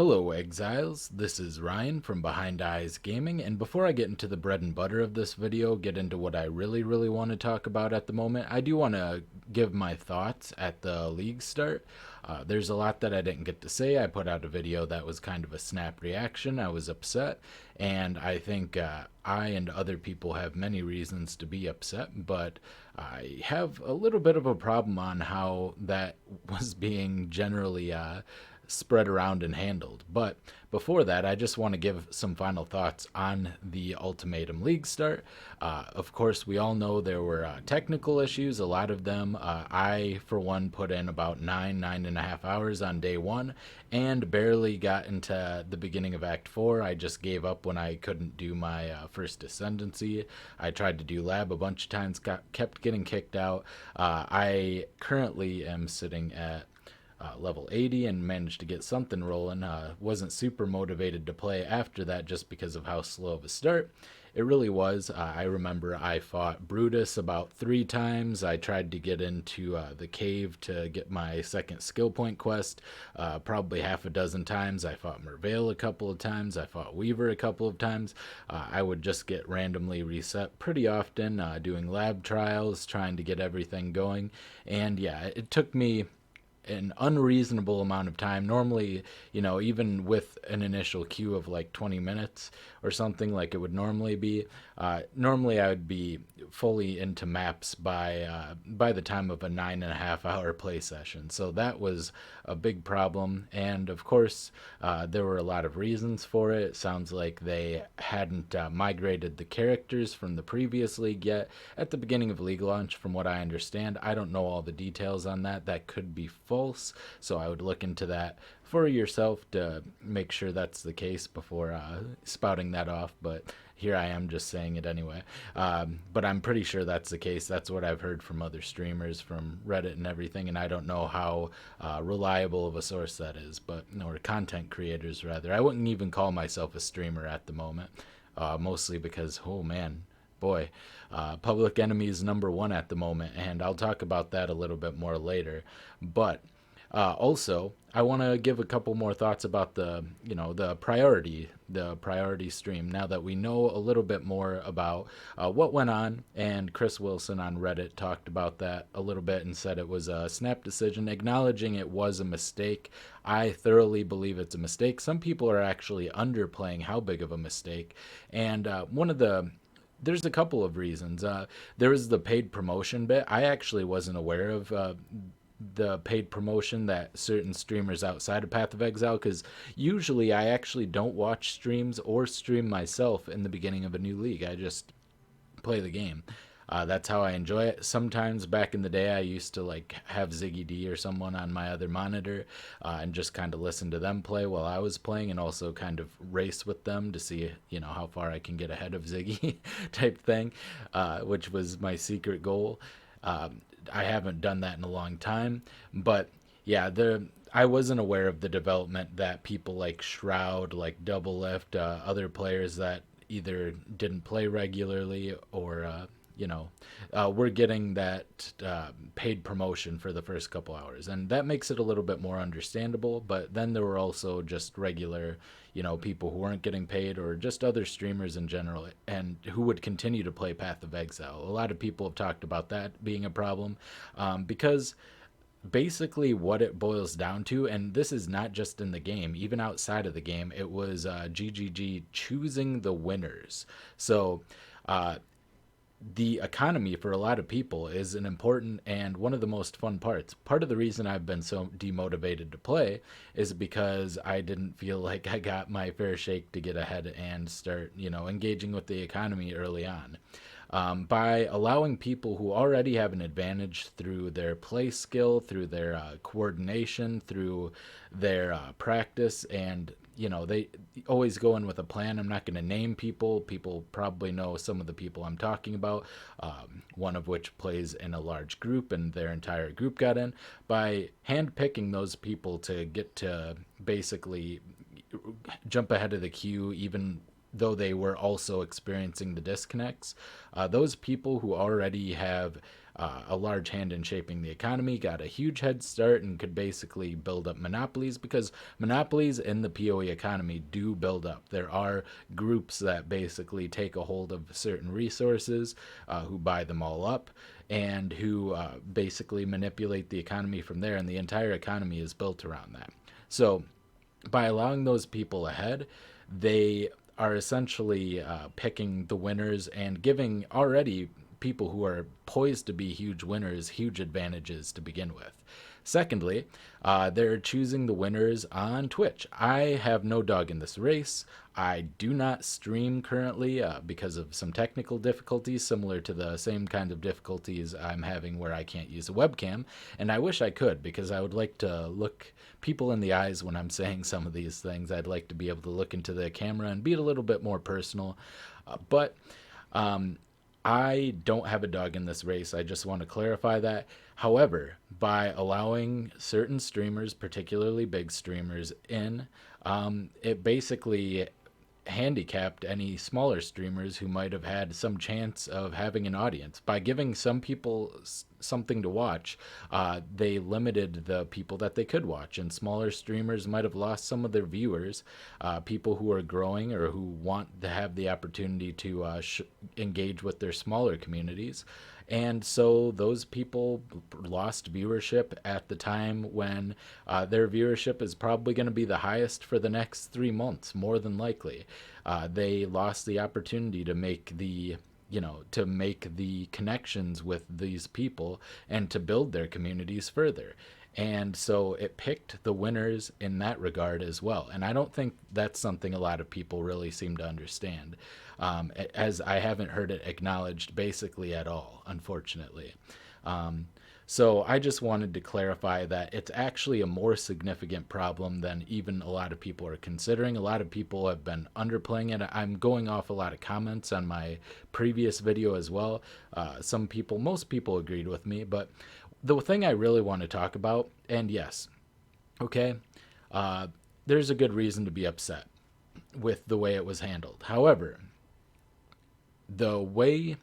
Hello, Exiles. This is Ryan from Behind Eyes Gaming, and before I get into the bread and butter of this video, get into what I really want to talk about at the moment, I do want to give my thoughts at the league start. There's a lot that I didn't get to say. I put out a video that was kind of a snap reaction. I was upset, and I think I and other people have many reasons to be upset, but I have a little bit of a problem on how that was being generally spread around and handled. But before that, I just want to give some final thoughts on the Ultimatum League start. Of course, we all know there were technical issues, a lot of them. I, for one, put in about 9.5 hours on day one and barely got into the beginning of Act 4. I just gave up when I couldn't do my first ascendancy. I tried to do lab a bunch of times, kept getting kicked out. I currently am sitting at level 80 and managed to get something rolling. Wasn't super motivated to play after that just because of how slow of a start it really was. I remember I fought Brutus about 3 times. I tried to get into the cave to get my second skill point quest probably half a dozen times. I fought Mervale a couple of times. I fought Weaver a couple of times. I would just get randomly reset pretty often, doing lab trials, trying to get everything going. And yeah, it took me an unreasonable amount of time. Normally, even with an initial queue of like 20 minutes or something like it would normally be, normally I would be fully into maps by the time of a 9.5 hour play session. So that was a big problem. And of course, there were a lot of reasons for it. It sounds like they hadn't migrated the characters from the previous league yet at the beginning of league launch, from what I understand. I don't know all the details on that. That could be false, so I would look into that for yourself to make sure that's the case before spouting that off. But here I am just saying it anyway. But I'm pretty sure that's the case. That's what I've heard from other streamers, from Reddit and everything, and I don't know how reliable of a source that is, but or content creators rather. I wouldn't even call myself a streamer at the moment, mostly because, oh man, boy, Public Enemy is number 1 at the moment, and I'll talk about that a little bit more later. But also, I want to give a couple more thoughts about the priority stream. Now that we know a little bit more about what went on, and Chris Wilson on Reddit talked about that a little bit and said it was a snap decision, acknowledging it was a mistake. I thoroughly believe it's a mistake. Some people are actually underplaying how big of a mistake, and there's a couple of reasons. There was the paid promotion bit. I actually wasn't aware of the paid promotion that certain streamers outside of Path of Exile, because usually I actually don't watch streams or stream myself in the beginning of a new league. I just play the game. That's how I enjoy it. Sometimes back in the day, I used to like have Ziggy D or someone on my other monitor and just kind of listen to them play while I was playing, and also kind of race with them to see, how far I can get ahead of Ziggy type thing, which was my secret goal. I haven't done that in a long time, but yeah, I wasn't aware of the development that people like Shroud, like Double Lift, other players that either didn't play regularly or we're getting that paid promotion for the first couple hours, and that makes it a little bit more understandable. But then there were also just regular, people who weren't getting paid, or just other streamers in general, and who would continue to play Path of Exile. A lot of people have talked about that being a problem, because basically what it boils down to, and this is not just in the game, even outside of the game, it was GGG choosing the winners. So the economy for a lot of people is an important and one of the most fun parts. Part of the reason I've been so demotivated to play is because I didn't feel like I got my fair shake to get ahead and start, engaging with the economy early on. By allowing people who already have an advantage through their play skill, through their coordination, through their practice, and they always go in with a plan. I'm not going to name people. People probably know some of the people I'm talking about, one of which plays in a large group, and their entire group got in. By handpicking those people to get to basically jump ahead of the queue, even though they were also experiencing the disconnects, those people who already have a large hand in shaping the economy, got a huge head start, and could basically build up monopolies, because monopolies in the PoE economy do build up. There are groups that basically take a hold of certain resources, who buy them all up, and who basically manipulate the economy from there, and the entire economy is built around that. So by allowing those people ahead, they are essentially picking the winners and giving already people who are poised to be huge winners huge advantages to begin with. Secondly, they're choosing the winners on Twitch. I have no dog in this race. I do not stream currently because of some technical difficulties, similar to the same kind of difficulties I'm having where I can't use a webcam. And I wish I could, because I would like to look people in the eyes when I'm saying some of these things. I'd like to be able to look into the camera and be a little bit more personal. But I don't have a dog in this race. I just want to clarify that. However, by allowing certain streamers, particularly big streamers, in, it basically handicapped any smaller streamers who might have had some chance of having an audience. By giving some people something to watch, they limited the people that they could watch, and smaller streamers might have lost some of their viewers, people who are growing or who want to have the opportunity to engage with their smaller communities. And so those people lost viewership at the time when their viewership is probably going to be the highest for the next 3 months, more than likely. They lost the opportunity to make the connections with these people and to build their communities further. And so it picked the winners in that regard as well. And I don't think that's something a lot of people really seem to understand, as I haven't heard it acknowledged basically at all, unfortunately. So I just wanted to clarify that it's actually a more significant problem than even a lot of people are considering. A lot of people have been underplaying it. I'm going off a lot of comments on my previous video as well. Most people agreed with me, but the thing I really want to talk about, and yes, okay, there's a good reason to be upset with the way it was handled. However, the way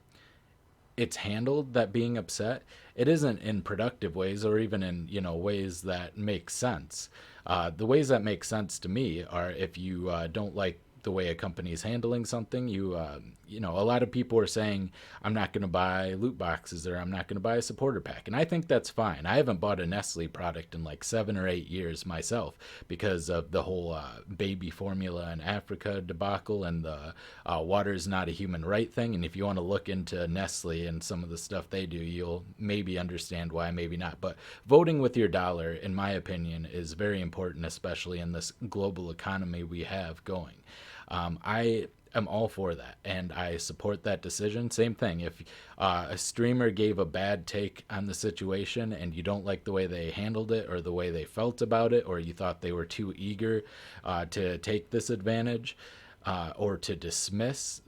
it's handled, that being upset, it isn't in productive ways or even in ways that make sense. The ways that make sense to me are if you don't like the way a company is handling something. A lot of people are saying, I'm not going to buy loot boxes, or I'm not going to buy a supporter pack. And I think that's fine. I haven't bought a Nestle product in like 7 or 8 years myself because of the whole baby formula in Africa debacle and the water is not a human right thing. And if you want to look into Nestle and some of the stuff they do, you'll maybe understand why, maybe not. But voting with your dollar, in my opinion, is very important, especially in this global economy we have going. I am all for that, and I support that decision. Same thing, if a streamer gave a bad take on the situation and you don't like the way they handled it or the way they felt about it, or you thought they were too eager to take this advantage, or to dismiss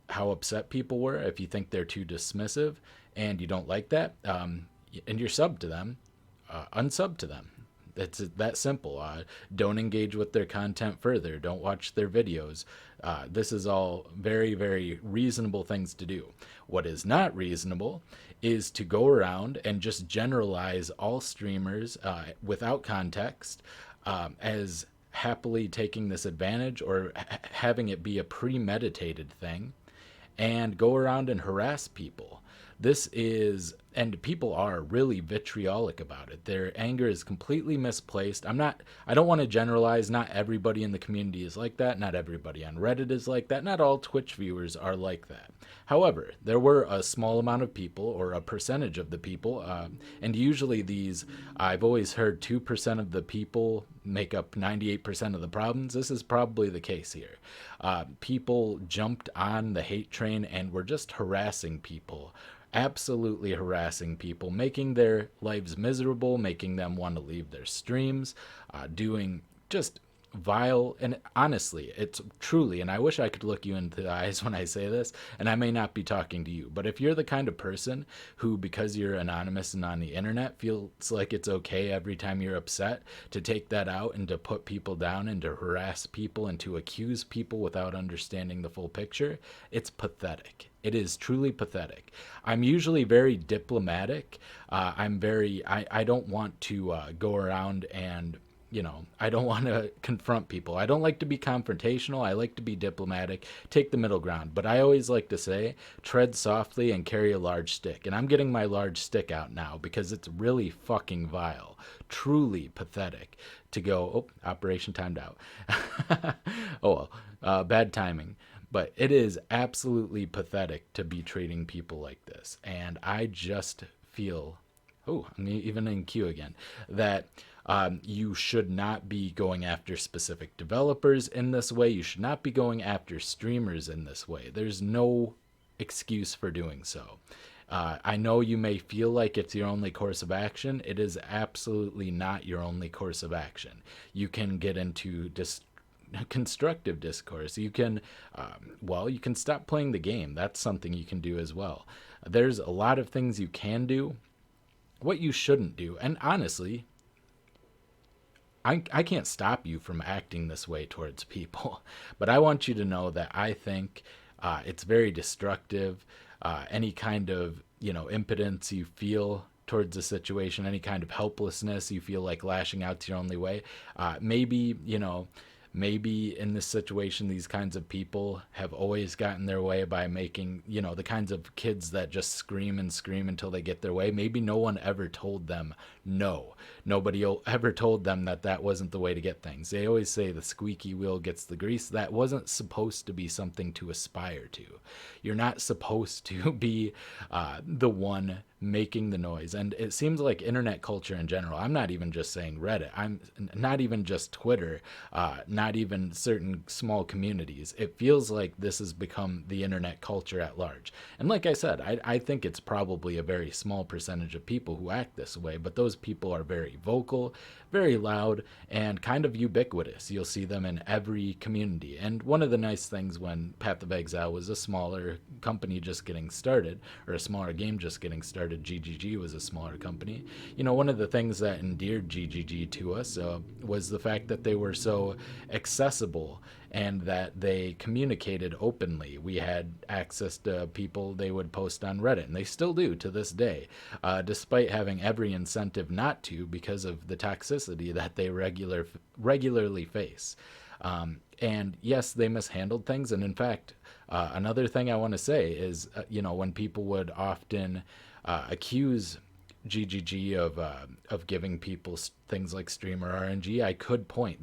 how upset people were, if you think they're too dismissive and you don't like that, and you're sub to them, unsub to them. It's that simple. Don't engage with their content further. Don't watch their videos. This is all very, very reasonable things to do. What is not reasonable is to go around and just generalize all streamers without context as happily taking this advantage, or having it be a premeditated thing, and go around and harass people. And people are really vitriolic about it. Their anger is completely misplaced. I don't want to generalize. Not everybody in the community is like that. Not everybody on Reddit is like that. Not all Twitch viewers are like that. However, there were a small amount of people, or a percentage of the people, and usually I've always heard 2% of the people make up 98% of the problems. This is probably the case here. People jumped on the hate train and were just harassing people, absolutely harassing people, making their lives miserable, making them want to leave their streams, doing just vile. And honestly, it's truly, and I wish I could look you into the eyes when I say this, and I may not be talking to you, but if you're the kind of person who, because you're anonymous and on the internet, feels like it's okay every time you're upset to take that out and to put people down and to harass people and to accuse people without understanding the full picture, it's pathetic. It is truly pathetic. I'm usually very diplomatic. I don't want to go around and, I don't want to confront people. I don't like to be confrontational. I like to be diplomatic, take the middle ground. But I always like to say, tread softly and carry a large stick. And I'm getting my large stick out now because it's really fucking vile, truly pathetic to go, oh, operation timed out. Oh, well, bad timing. But it is absolutely pathetic to be treating people like this. And I just feel, oh, I'm even in queue again, that you should not be going after specific developers in this way. You should not be going after streamers in this way. There's no excuse for doing so. I know you may feel like it's your only course of action. It is absolutely not your only course of action. You can get into constructive discourse. You can, you can stop playing the game. That's something you can do as well. There's a lot of things you can do. What you shouldn't do, and honestly, I can't stop you from acting this way towards people, but I want you to know that I think it's very destructive. Any kind of, impotence you feel towards a situation, any kind of helplessness you feel like lashing out to your only way, maybe in this situation, these kinds of people have always gotten their way by making, the kinds of kids that just scream and scream until they get their way. Maybe no one ever told them no. Nobody ever told them that that wasn't the way to get things. They always say the squeaky wheel gets the grease. That wasn't supposed to be something to aspire to. You're not supposed to be the one making the noise. And it seems like internet culture in general, I'm not even just saying Reddit, I'm not even just Twitter, not even certain small communities. It feels like this has become the internet culture at large. And like I said, I think it's probably a very small percentage of people who act this way, but those people are very vocal, very loud, and kind of ubiquitous. You'll see them in every community. And one of the nice things when Path of Exile was a smaller company just getting started, or a smaller game just getting started, GGG was a smaller company. One of the things that endeared GGG to us was the fact that they were so accessible and that they communicated openly. We had access to people they would post on Reddit, and they still do to this day, despite having every incentive not to because of the toxicity that they regularly face. And yes, they mishandled things. And in fact, another thing I want to say is, when people would often accuse GGG of giving people things like streamer RNG, I could point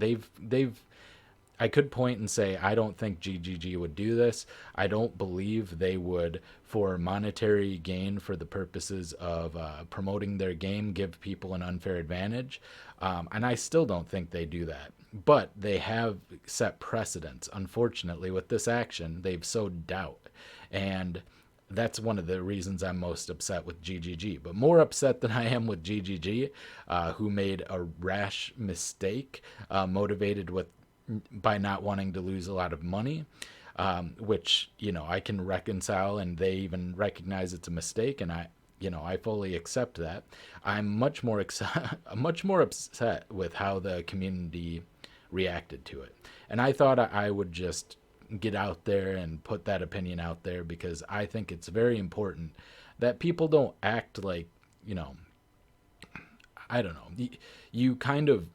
and say, I don't think GGG would do this. I don't believe they would, for monetary gain, for the purposes of promoting their game, give people an unfair advantage. And I still don't think they do that. But they have set precedents. Unfortunately, with this action, they've sowed doubt. And that's one of the reasons I'm most upset with GGG. But more upset than I am with GGG, who made a rash mistake, motivated by not wanting to lose a lot of money, which I can reconcile, and they even recognize it's a mistake, and I fully accept that. I'm much more upset with how the community reacted to it, and I thought I would just get out there and put that opinion out there because I think it's very important that people don't act like, I don't know, you kind of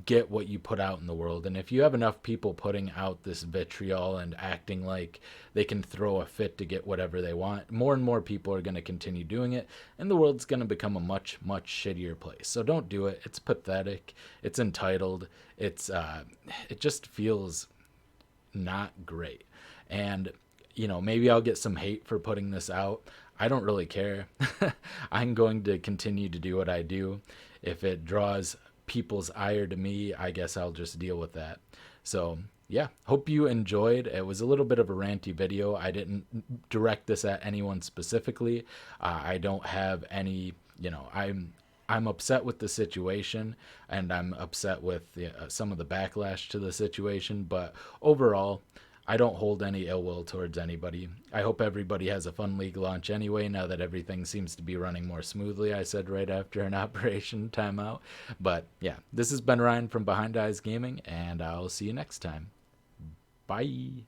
get what you put out in the world. And if you have enough people putting out this vitriol and acting like they can throw a fit to get whatever they want, more and more people are going to continue doing it, and the world's going to become a much, much shittier place. So don't do it. It's pathetic. It's entitled. It just feels not great. And maybe I'll get some hate for putting this out. I don't really care. I'm going to continue to do what I do. If it draws people's ire to me, I guess I'll just deal with that. So yeah, hope you enjoyed. It was a little bit of a ranty video. I didn't direct this at anyone specifically. I don't have any, I'm upset with the situation, and I'm upset with some of the backlash to the situation. But overall, I don't hold any ill will towards anybody. I hope everybody has a fun league launch anyway, now that everything seems to be running more smoothly. I said right after an operation timeout. But yeah, this has been Ryan from Behind Eyes Gaming, and I'll see you next time. Bye.